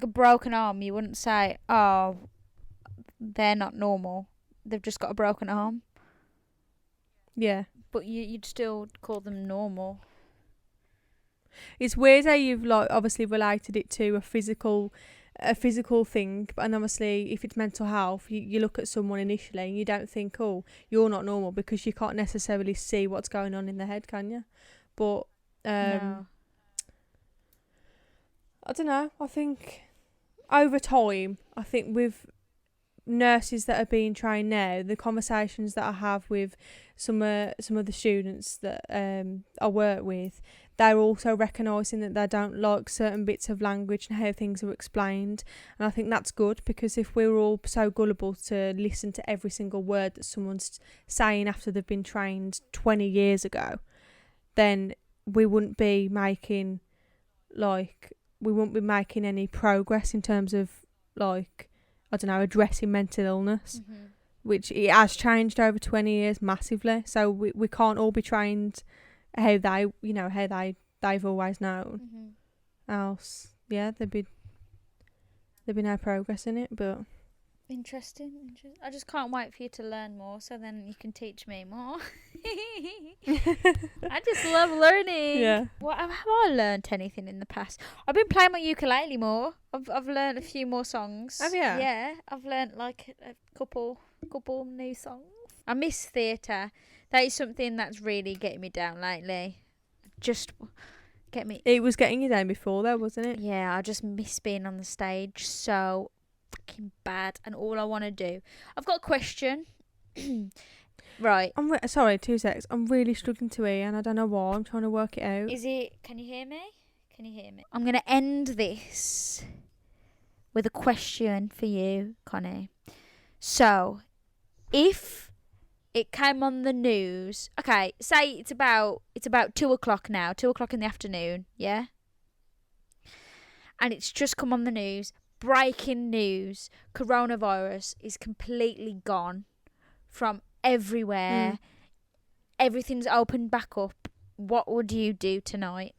broken arm, you wouldn't say, oh, they're not normal. They've just got a broken arm. Yeah. But you'd still call them normal. It's weird how you've like obviously related it to a physical thing, and obviously if it's mental health, you look at someone initially and you don't think, oh, you're not normal, because you can't necessarily see what's going on in their head, can you? But No. I don't know. I think over time, I think with nurses that are being trained now, the conversations that I have with some of the students that I work with, they're also recognising that they don't like certain bits of language and how things are explained. And I think that's good, because if we were all so gullible to listen to every single word that someone's saying after they've been trained 20 years ago, then we wouldn't be making any progress in terms of, like, I don't know, addressing mental illness, which it has changed over 20 years massively. So we can't all be trained how they've always known. Else, yeah, there'd be no progress in it. But Interesting. I just can't wait for you to learn more, so then you can teach me more. I just love learning. Yeah. What have I learned anything in the past? I've been playing my ukulele more. I've learned a few more songs. Have you? Yeah, I've learned like a couple new songs. I miss theatre. That is something that's really getting me down lately. Just get me. It was getting you down before, though, wasn't it? Yeah, I just miss being on the stage so fucking bad, and all I want to do. I've got a question. Right. Sorry, 2 secs. I'm really struggling to hear, and I don't know why. I'm trying to work it out. Can you hear me? I'm going to end this with a question for you, Connie. So, if it came on the news, okay, say it's about 2:00 now, 2:00 in the afternoon, yeah? And it's just come on the news, breaking news, coronavirus is completely gone from everywhere. Everything's opened back up. What would you do tonight?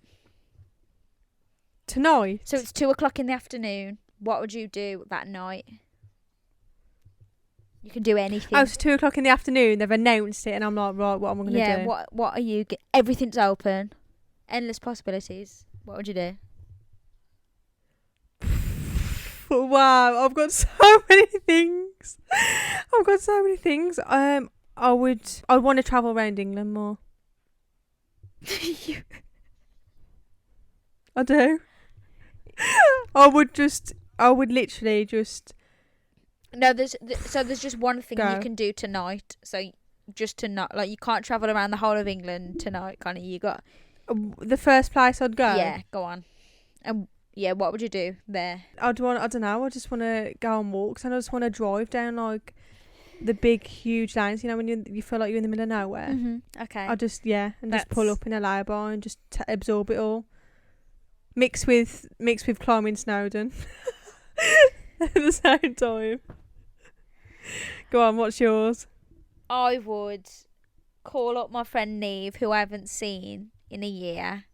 Tonight? So it's 2:00 in the afternoon. What would you do that night? You can do anything. Oh, it's 2:00 in the afternoon. They've announced it, and I'm like, right, what am I going to do? Yeah, what are you... Everything's open. Endless possibilities. What would you do? Wow, I've got so many things. I want to travel around England more. I do. I would literally just... No, there's just one thing Go. you can do tonight. So just to not, like, you can't travel around the whole of England tonight, kind of. The first place I'd go. Yeah, go on. And yeah, what would you do there? I don't know. I just want to go on walks, and I just want to drive down like the big, huge lanes. You know, when you feel like you're in the middle of nowhere. Okay. I just just pull That's- up in a lay-by and just absorb it all. Mix with climbing Snowdon at the same time. Go on, what's yours? I would call up my friend Neve, who I haven't seen in a year,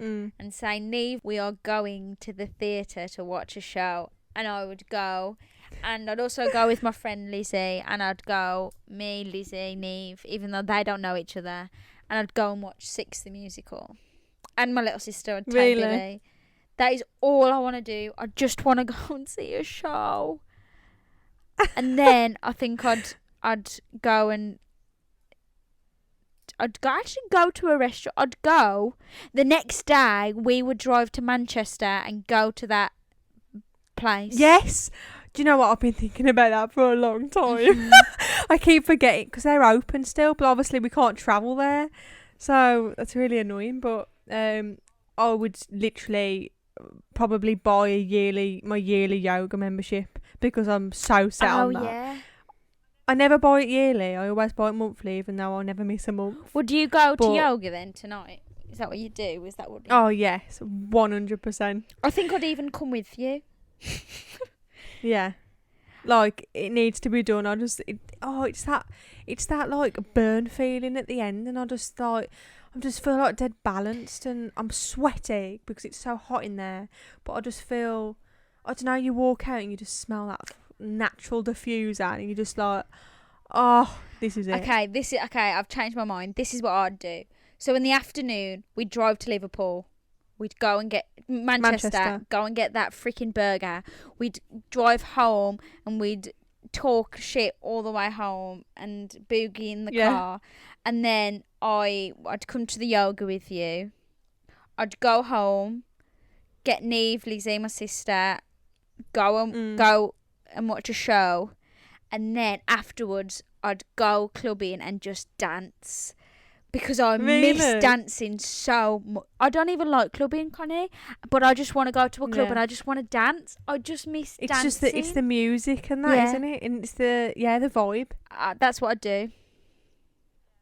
Mm. and say, Neve, we are going to the theatre to watch a show. And I would go. And I'd also go with my friend Lizzie, and I'd go, me, Lizzie, Neve, even though they don't know each other. And I'd go and watch Six the Musical. And my little sister would take Really? Billy. That is all I want to do. I just want to go and see a show. And then I think I'd go and actually go to a restaurant. I'd go the next day. We would drive to Manchester and go to that place. Yes. Do you know what? I've been thinking about that for a long time. Mhm. I keep forgetting because they're open still, but obviously we can't travel there, so that's really annoying. But I would literally probably buy my yearly yoga membership because I'm so set Oh on that. yeah. I never buy it yearly. I always buy it monthly, even though I'll never miss a month. Would you go to But- yoga then tonight? Is that what you do? Is that what? Oh yes, 100%. I think I'd even come with you. Yeah, like it needs to be done. It's that like burn feeling at the end, and I just feel like dead balanced, and I'm sweaty because it's so hot in there. But I just feel, I don't know. You walk out and you just smell that natural diffuser, and you're just like, oh, this is it. Okay. I've changed my mind. This is what I'd do. So in the afternoon, we'd drive to Liverpool. We'd go and get Manchester. Go and get that freaking burger. We'd drive home and we'd talk shit all the way home and boogie in the car. And then I'd come to the yoga with you. I'd go home, get Neve, Lizzie, my sister, go and watch a show, and then afterwards I'd go clubbing and just dance. Because I miss Really? dancing so much. I don't even like clubbing, Connie, but I just want to go to a club Yeah. and I just want to dance. I just miss It's dancing. just it's the music and that, Yeah. isn't it? And it's the vibe. That's what I do.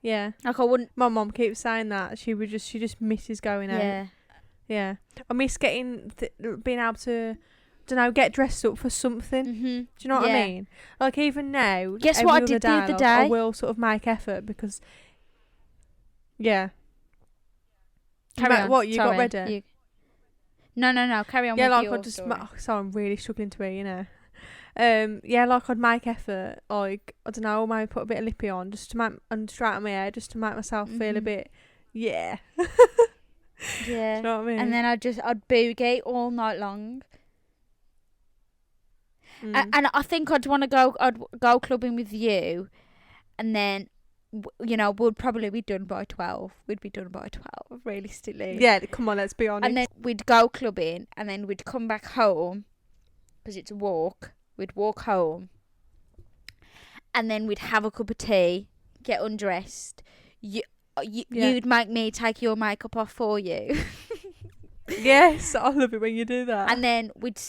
Yeah. Like I wouldn't. My mom keeps saying that she just misses going out. Yeah. Yeah. I miss getting being able to, don't know, get dressed up for something. Mhm. Do you know what Yeah. I mean? Like even now, Guess every what I other did the day, other like, I day? will sort of make effort because. Yeah. Carry on. What you Sorry. got ready? No. Carry on. Yeah, with like your I just. story. So I'm really struggling to eat, you know. Yeah, like I'd make effort, like I don't know, maybe put a bit of lippy on just to make and straighten my hair, just to make myself feel a Mhm. bit, yeah. Yeah. Do you know what I mean? And then I'd boogie all night long. Mm. And I think I'd go clubbing with you, and then we'd probably be done by 12. We'd be done by 12, realistically. Yeah, come on, let's be honest. And then we'd go clubbing, and then we'd come back home because it's a walk. We'd walk home, and then we'd have a cup of tea, get undressed. Yeah. You'd make me take your makeup off for you. Yes, I love it when you do that. And then we'd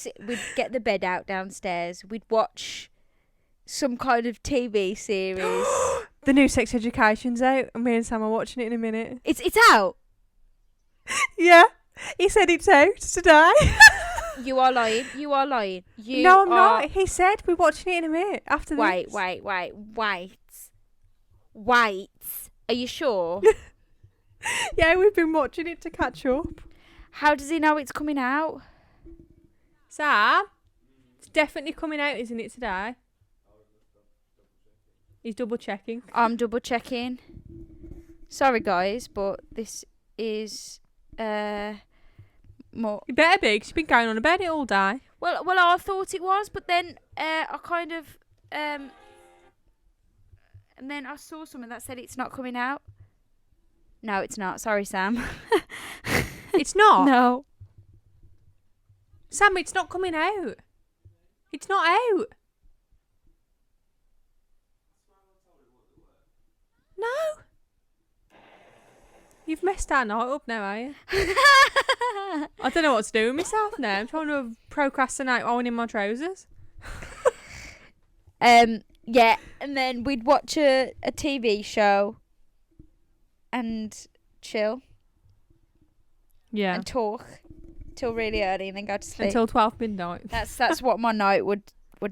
get the bed out downstairs. We'd watch some kind of TV series. The new Sex Education's out, and me and Sam are watching it in a minute. It's out. Yeah, he said it's out today. You are lying. You are lying. No, I'm not. He said we're watching it in a minute after Wait. this. Wait. Are you sure? Yeah, we've been watching it to catch up. How does he know it's coming out? Sam, it's definitely coming out, isn't it, today? He's double checking. I'm double checking. Sorry, guys, but this is more. You better be, 'cause you've been going on about it all day. Well, I thought it was, but then I kind of and then I saw something that said it's not coming out. No, it's not. Sorry, Sam. It's not. No. Sam, it's not coming out. It's not out. No. You've messed that night up now, are you? I don't know what to do with myself now. I'm trying to procrastinate ironing my trousers. Yeah, and then we'd watch a TV show and chill Yeah. and talk till really early and then go to sleep. Until 12 midnight. That's what my night would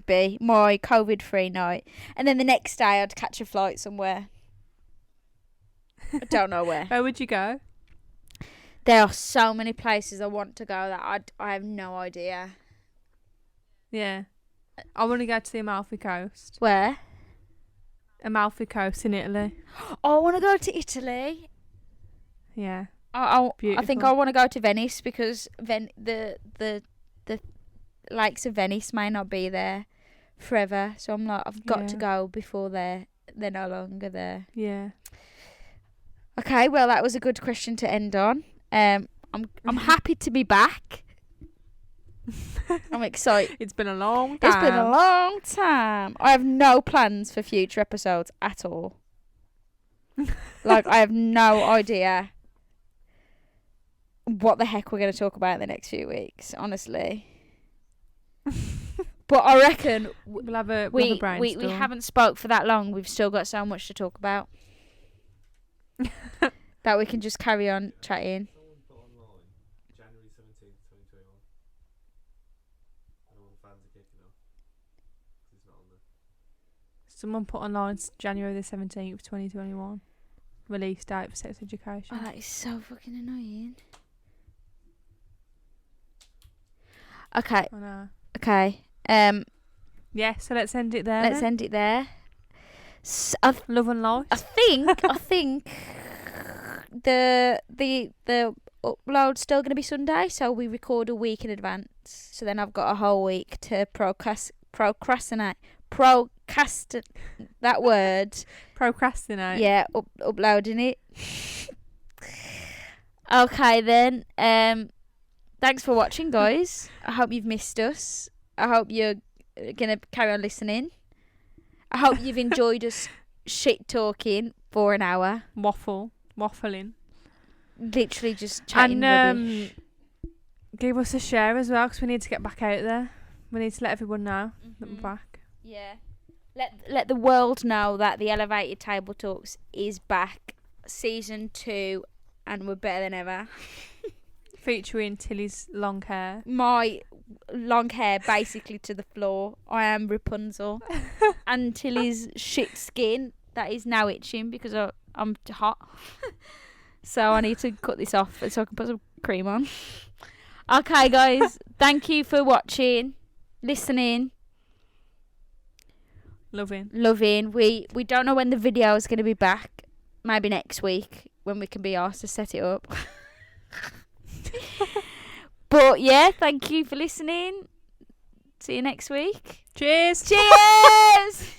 be, my COVID-free night. And then the next day I'd catch a flight somewhere. I don't know where. Where would you go? There are so many places I want to go that I have no idea. Yeah. I want to go to the Amalfi Coast. Where? Amalfi Coast in Italy. Oh, I want to go to Italy. Yeah. I think Beautiful. I want to go to Venice because the likes of Venice may not be there forever. So I'm like, I've got to Yeah. go before they're no longer there. Yeah. Okay, well that was a good question to end on. I'm happy to be back. I'm excited. It's been a long time. It's been a long time. I have no plans for future episodes at all. Like, I have no idea what the heck we're going to talk about in the next few weeks, honestly. But I reckon We'll have a we brainstorm. haven't spoke for that long. We've still got so much to talk about that we can just carry on chatting. Someone put online January 17th, 2021. And all the fans are kicking off. 'Cause it's not on there. Someone put online January the 17th, 2021. Release date for sex education. Oh, that is so fucking annoying. Okay, I know. okay. Yeah, so let's end it there. Let's then. end it there. Love and light. I think the upload's still going to be Sunday, so we record a week in advance. So then I've got a whole week to procrastinate. That word. Procrastinate. Yeah, uploading it. Okay then. Thanks for watching, guys. I hope you've missed us. I hope you're gonna carry on listening. I hope you've enjoyed us shit talking for an hour. Waffling. Literally just chatting rubbish. Give us a share as well, because we need to get back out there. We need to let everyone know that we're back. Yeah. Let the world know that the Elevated Table Talks is back, season 2, and we're better than ever. Featuring Tilly's long hair. My long hair basically to the floor. I am Rapunzel. And Tilly's shit skin that is now itching because I'm hot. So I need to cut this off so I can put some cream on. Okay, guys. Thank you for watching, listening, loving. We don't know when the video is going to be back. Maybe next week when we can be asked to set it up. But yeah, thank you for listening. See you next week. Cheers. Cheers.